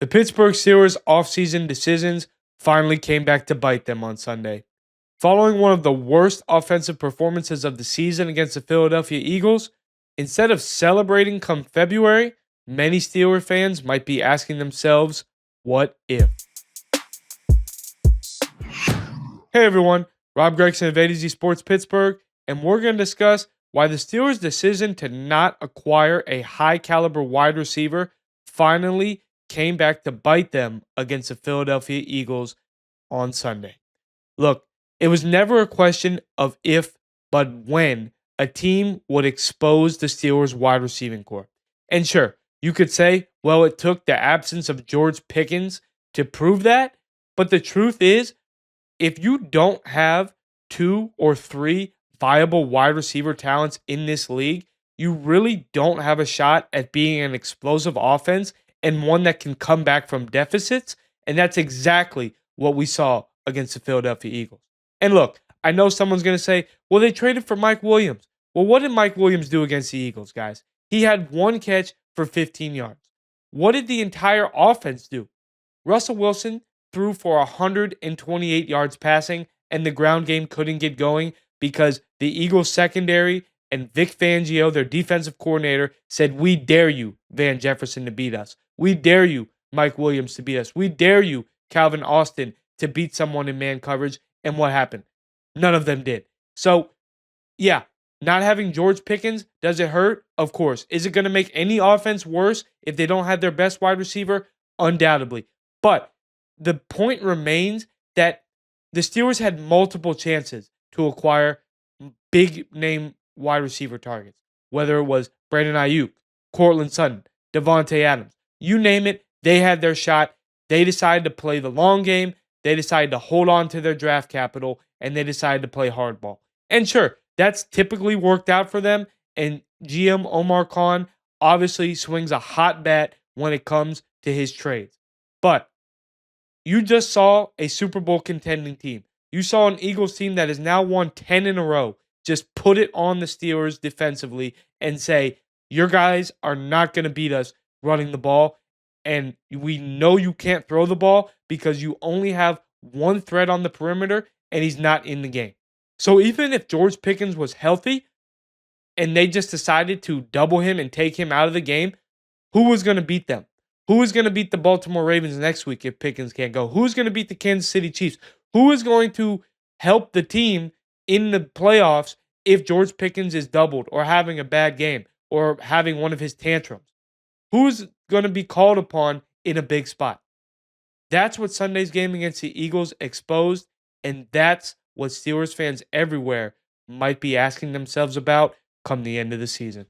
The Pittsburgh Steelers' offseason decisions finally came back to bite them on Sunday. Following one of the worst offensive performances of the season against the Philadelphia Eagles, instead of celebrating come February, many Steeler fans might be asking themselves, what if? Hey everyone, Rob Gregson of A to Z Sports Pittsburgh, and we're going to discuss why the Steelers' decision to not acquire a high-caliber wide receiver finally came back to bite them against the Philadelphia Eagles on Sunday. Look, it was never a question of if, but when a team would expose the Steelers' wide receiving core. And sure, you could say, well, it took the absence of George Pickens to prove that, but the truth is, if you don't have 2 or 3 viable wide receiver talents in this league, you really don't have a shot at being an explosive offense and one that can come back from deficits. And that's exactly what we saw against the Philadelphia Eagles. And look, I know someone's going to say, well, they traded for Mike Williams. Well, what did Mike Williams do against the Eagles, guys? He had 1 catch for 15 yards. What did the entire offense do? Russell Wilson threw for 128 yards passing, and the ground game couldn't get going because the Eagles secondary and Vic Fangio, their defensive coordinator, said, we dare you, Van Jefferson, to beat us. We dare you, Mike Williams, to beat us. We dare you, Calvin Austin, to beat someone in man coverage. And what happened? None of them did. So, yeah, not having George Pickens, does it hurt? Of course. Is it going to make any offense worse if they don't have their best wide receiver? Undoubtedly. But the point remains that the Steelers had multiple chances to acquire big-name wide receiver targets, whether it was Brandon Ayuk, Courtland Sutton, Devontae Adams. You name it, they had their shot. They decided to play the long game. They decided to hold on to their draft capital, and they decided to play hardball. And sure, that's typically worked out for them, and GM Omar Khan obviously swings a hot bat when it comes to his trades. But you just saw a Super Bowl contending team. You saw an Eagles team that has now won 10 in a row. Just put it on the Steelers defensively and say, your guys are not going to beat us running the ball. And we know you can't throw the ball because you only have one threat on the perimeter and he's not in the game. So even if George Pickens was healthy and they just decided to double him and take him out of the game, who was going to beat them? Who is going to beat the Baltimore Ravens next week if Pickens can't go? Who's going to beat the Kansas City Chiefs? Who is going to help the team in the playoffs if George Pickens is doubled or having a bad game or having one of his tantrums? Who's going to be called upon in a big spot? That's what Sunday's game against the Eagles exposed, and that's what Steelers fans everywhere might be asking themselves about come the end of the season.